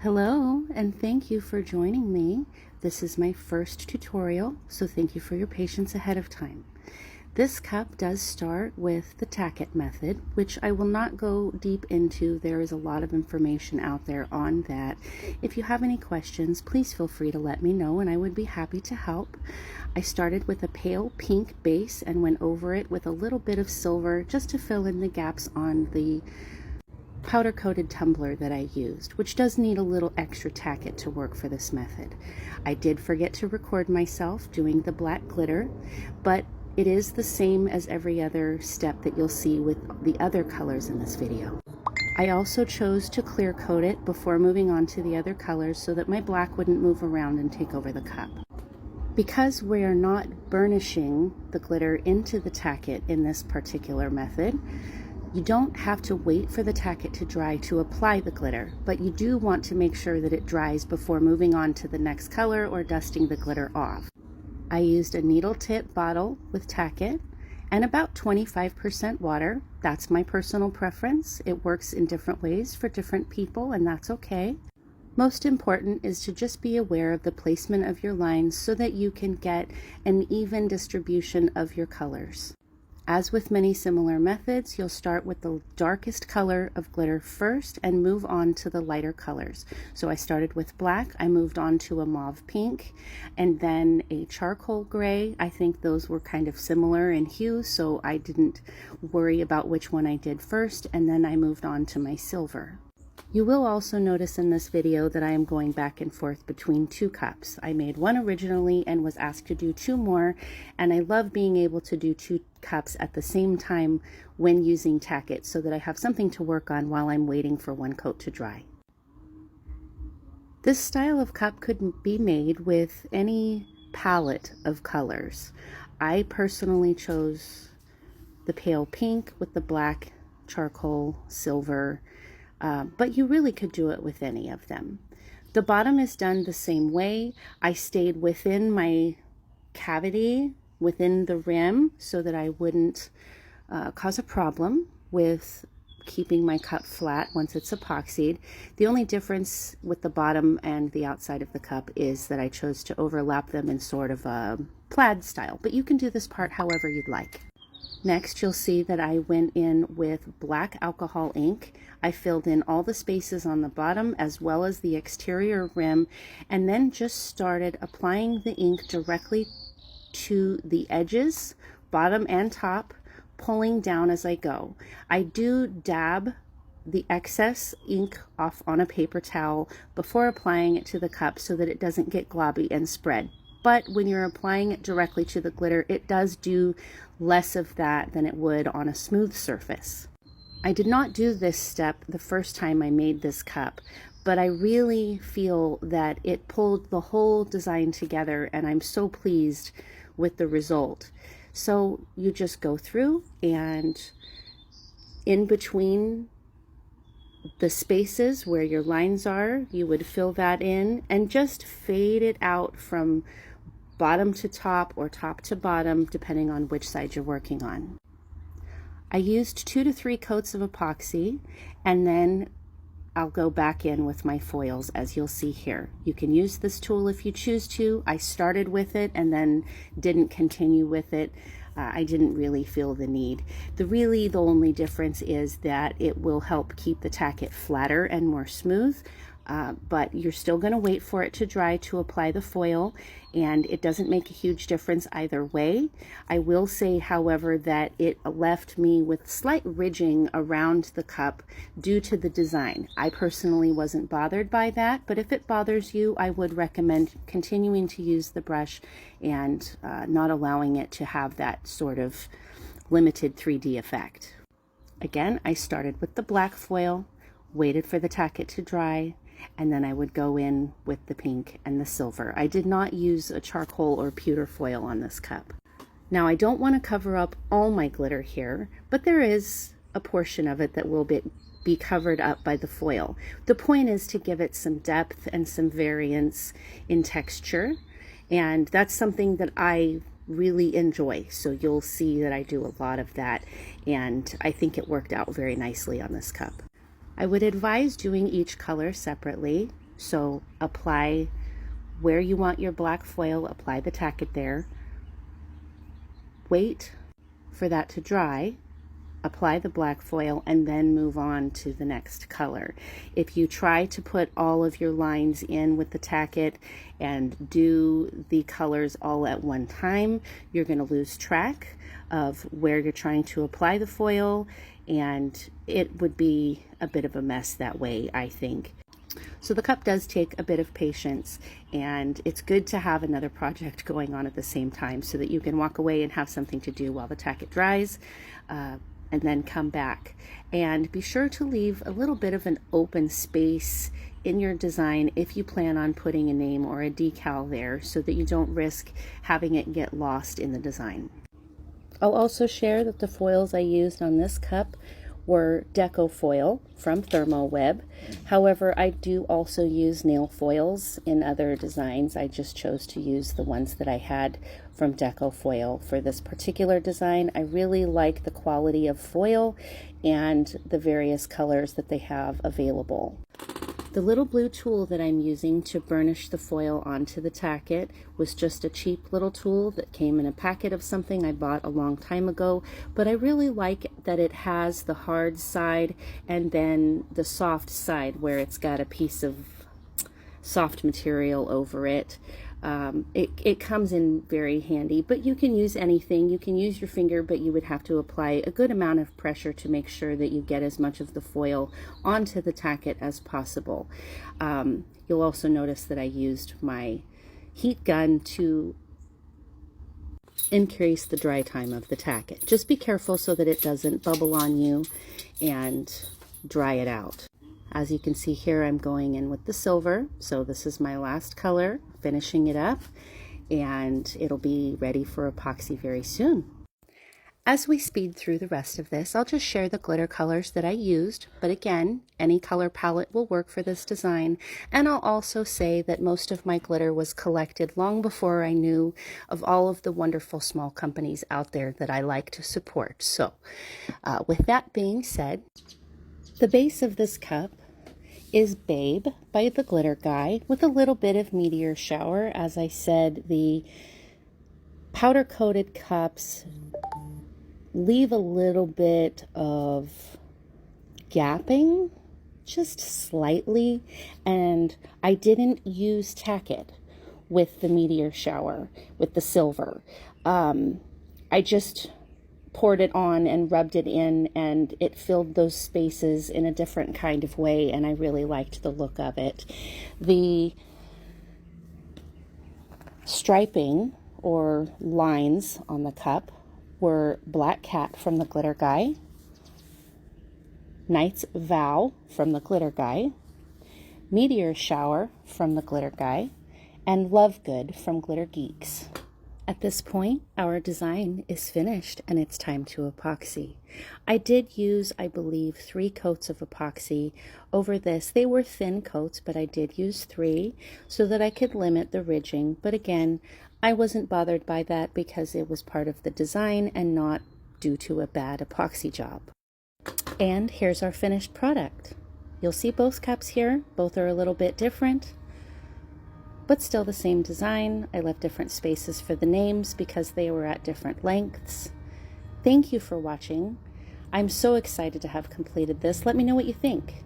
Hello, and thank you for joining me. This is my first tutorial, so thank you for your patience ahead of time. This cup does start with the tacket method, which I will not go deep into. There is a lot of information out there on that. If you have any questions, please feel free to let me know, and I would be happy to help. I started with a pale pink base and went over it with a little bit of silver just to fill in the gaps on the powder coated tumbler that I used, which does need a little extra tacket to work for this method. I did forget to record myself doing the black glitter, but it is the same as every other step that you'll see with the other colors in this video. I also chose to clear coat it before moving on to the other colors so that my black wouldn't move around and take over the cup. Because we are not burnishing the glitter into the tacket in this particular method, you don't have to wait for the tacket to dry to apply the glitter, but you do want to make sure that it dries before moving on to the next color or dusting the glitter off. I used a needle tip bottle with tacket and about 25% water. That's my personal preference. It works in different ways for different people, and that's okay. Most important is to just be aware of the placement of your lines so that you can get an even distribution of your colors. As with many similar methods, you'll start with the darkest color of glitter first and move on to the lighter colors. So I started with black, I moved on to a mauve pink, and then a charcoal gray. I think those were kind of similar in hue, so I didn't worry about which one I did first, and then I moved on to my silver. You will also notice in this video that I am going back and forth between two cups. I made one originally and was asked to do two more, and I love being able to do two cups at the same time when using tacket so that I have something to work on while I'm waiting for one coat to dry. This style of cup could be made with any palette of colors. I personally chose the pale pink with the black, charcoal, silver, but you really could do it with any of them. The bottom is done the same way. I stayed within my cavity, within the rim, so that I wouldn't cause a problem with keeping my cup flat once it's epoxied. The only difference with the bottom and the outside of the cup is that I chose to overlap them in sort of a plaid style, but you can do this part however you'd like. Next, you'll see that I went in with black alcohol ink. I filled in all the spaces on the bottom as well as the exterior rim, and then just started applying the ink directly to the edges, bottom and top, pulling down as I go. I do dab the excess ink off on a paper towel before applying it to the cup so that it doesn't get globby and spread. But when you're applying it directly to the glitter, it does do less of that than it would on a smooth surface. I did not do this step the first time I made this cup, but I really feel that it pulled the whole design together, and I'm so pleased with the result. So you just go through, and in between the spaces where your lines are, you would fill that in and just fade it out from bottom to top or top to bottom, depending on which side you're working on. I used 2 to 3 coats of epoxy, and then I'll go back in with my foils, as you'll see here. You can use this tool if you choose to. I started with it and then didn't continue with it. I didn't really feel the need. The only difference is that it will help keep the tacket flatter and more smooth, but you're still going to wait for it to dry to apply the foil, and it doesn't make a huge difference either way. I will say, however, that it left me with slight ridging around the cup due to the design. I personally wasn't bothered by that, but if it bothers you, I would recommend continuing to use the brush and not allowing it to have that sort of limited 3D effect. Again, I started with the black foil, waited for the tacket to dry, and then I would go in with the pink and the silver. I did not use a charcoal or pewter foil on this cup. Now, I don't want to cover up all my glitter here, but there is a portion of it that will be covered up by the foil. The point is to give it some depth and some variance in texture, and that's something that I really enjoy. So you'll see that I do a lot of that, and I think it worked out very nicely on this cup. I would advise doing each color separately So apply where you want your black foil, apply the tacket there, wait for that to dry, apply the black foil, and then move on to the next color. If you try to put all of your lines in with the tacket and do the colors all at one time, you're going to lose track of where you're trying to apply the foil, and it would be a bit of a mess that way, I think. So the cup does take a bit of patience, and it's good to have another project going on at the same time so that you can walk away and have something to do while the tacket dries, and then come back. And be sure to leave a little bit of an open space in your design if you plan on putting a name or a decal there, so that you don't risk having it get lost in the design. I'll also share that the foils I used on this cup were deco foil from ThermoWeb. However, I do also use nail foils in other designs. I just chose to use the ones that I had from deco foil for this particular design. I really like the quality of foil and the various colors that they have available. The little blue tool that I'm using to burnish the foil onto the tacket was just a cheap little tool that came in a packet of something I bought a long time ago, but I really like that it has the hard side and then the soft side where it's got a piece of soft material over it. It comes in very handy, but you can use anything. You can use your finger, but you would have to apply a good amount of pressure to make sure that you get as much of the foil onto the tacket as possible. You'll also notice that I used my heat gun to increase the dry time of the tacket. Just be careful so that it doesn't bubble on you and dry it out. As you can see here, I'm going in with the silver. So this is my last color, finishing it up, and it'll be ready for epoxy very soon. As we speed through the rest of this, I'll just share the glitter colors that I used, but again, any color palette will work for this design. And I'll also say that most of my glitter was collected long before I knew of all of the wonderful small companies out there that I like to support. So with that being said, the base of this cup is Babe by the Glitter Guy with a little bit of meteor shower. As I said, the powder coated cups leave a little bit of gapping, just slightly, and I didn't use tacket with the meteor shower, with the silver. I just poured it on and rubbed it in, and it filled those spaces in a different kind of way, and I really liked the look of it. The striping or lines on the cup were Black Cat from the Glitter Guy, Knight's Vow from the Glitter Guy, Meteor Shower from the Glitter Guy, and Love Good from Glitter Geeks. At this point, our design is finished and it's time to epoxy. I did use, I believe, 3 coats of epoxy over this. They were thin coats, but I did use 3 so that I could limit the ridging. But again, I wasn't bothered by that because it was part of the design and not due to a bad epoxy job. And here's our finished product. You'll see both cups here. Both are a little bit different, but still the same design. I left different spaces for the names because they were at different lengths. Thank you for watching. I'm so excited to have completed this. Let me know what you think.